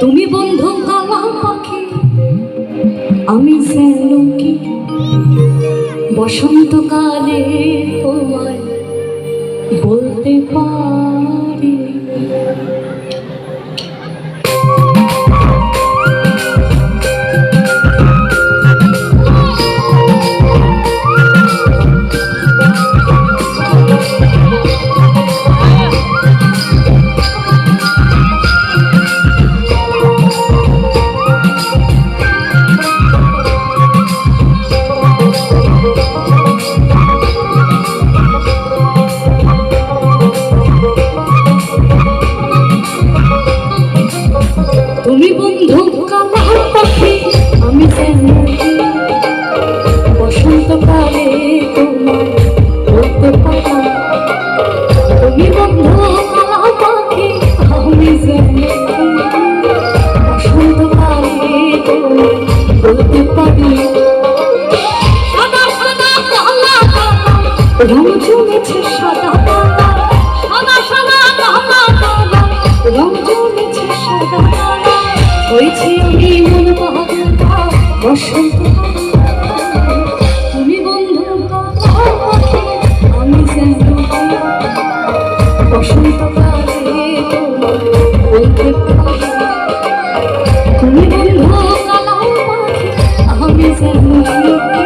তুমি বন্ধু কালা পাখি, আমি শ্যালকি। বসন্তকালে তোমায় বলতে পারি তুমি বন্ধু কালা পাখি, আমি শ্যালকি। বসন্তকালে তোমায় বলতে পারি তুমি বন্ধু কালা পাখি, আমি শ্যালকি। বসন্তকালে তোমায় বলতে পারি সাদা সাদা কালা কালা রং জমেছে, সাদা কালা সাদা সাদা কালা কালা রং জমেছে, সাদা কালা হয়েছি আমি মন বাহাদুরা বসন্ত। তুমি বন্ধু কালা পাখি, আমি শ্যালকি। বসন্তকালে তোমায় বলতে পারি তুমি বন্ধু কালা পাখি, আমি শ্যালকি।